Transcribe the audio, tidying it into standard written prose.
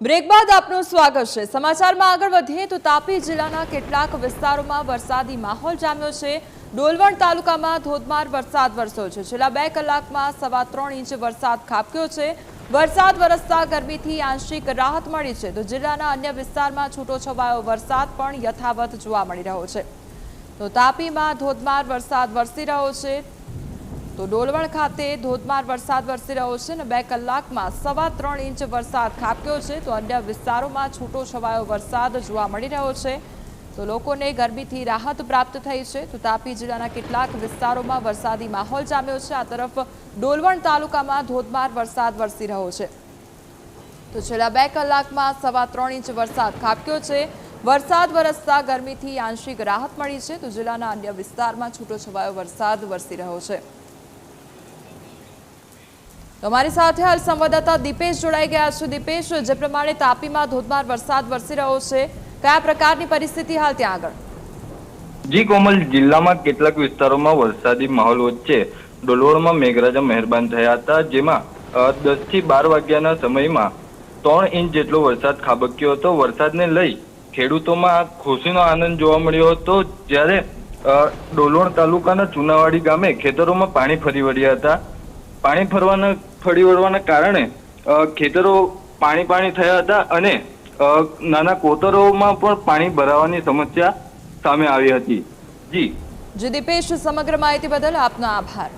Break બાદ આપનું સ્વાગત છે। સમાચારમાં આગળ વધીએ તો તાપી જિલ્લાના કેટલાક વિસ્તારોમાં વરસાદી માહોલ જામ્યો છે। ડોલવણ તાલુકામાં ધોધમાર વરસાદ વરસ્યો છે। છેલ્લા 2 કલાકમાં 3.25 ઇંચ વરસાદ ખાબક્યો છે। વરસાદ વરસતા ગરમીથી આંશિક રાહત મળી છે તો જિલ્લાના અન્ય વિસ્તારમાં છૂટોછવાયો વરસાદ પણ યથાવત જોવા મળી રહ્યો છે। તો તાપીમાં ધોધમાર વરસાદ વરસી રહ્યો છે તો ડોલવણ ખાતે ધોધમાર વરસાદ વરસી રહ્યો છે અને 2 કલાકમાં 3.25 ઇંચ વરસાદ ખાબક્યો છે તો અન્ય વિસ્તારોમાં છૂટોછવાયો વરસાદ જોવા મળી રહ્યો છે તો લોકોને ગરમીથી રાહત પ્રાપ્ત થઈ છે। તો તાપી જિલ્લાના કેટલાક વિસ્તારોમાં વરસાદી માહોલ જામ્યો છે। આ તરફ ડોલવણ તાલુકામાં ધોધમાર વરસાદ વરસી રહ્યો છે તો છેલ્લા 2 કલાકમાં 3.25 ઇંચ વરસાદ ખાબક્યો છે। વરસાદ વરસતા ગરમીથી આંશિક રાહત મળી છે તો જિલ્લાના અન્ય વિસ્તારમાં છૂટોછવાયો વરસાદ વરસી રહ્યો છે। हमारी साथ हाल संवाददाता दीपेश जोड़ाई गया है। दीपेश, जे प्रमाणे तापीમાં ધોધમાર વરસાદ વરસી રહ્યો છે, કયા પ્રકારની પરિસ્થિતિ હાલ ત્યાં આગળ? જી કોમલ, જિલ્લામાં કેટલાક વિસ્તારોમાં વરસાદી માહોલ વચ્ચે ડોલવણમાં મેઘરાજા મહેરબાન થયા હતા, જેમાં 10 થી 12 વાગ્યાના સમયમાં 3 ઇંચ જેટલો વરસાદ ખાબક્યો હતો। વરસાદને લઈ ખેડૂતોમાં ખુશીનો આનંદ જોવા મળ્યો હતો, જ્યારે ડોલવણ તાલુકાના ચુનાવાડી ગામે ખેતરોમાં પાણી ફરી વળ્યા હતા। પાણી ફરી વળવાના કારણે ખેતરો પાણી થયા હતા અને નાના કોતરોમાં પણ પાણી ભરાવાની સમસ્યા સામે આવી હતી। જી દીપેશ, સમગ્ર માહિતી બદલ આપનો આભાર।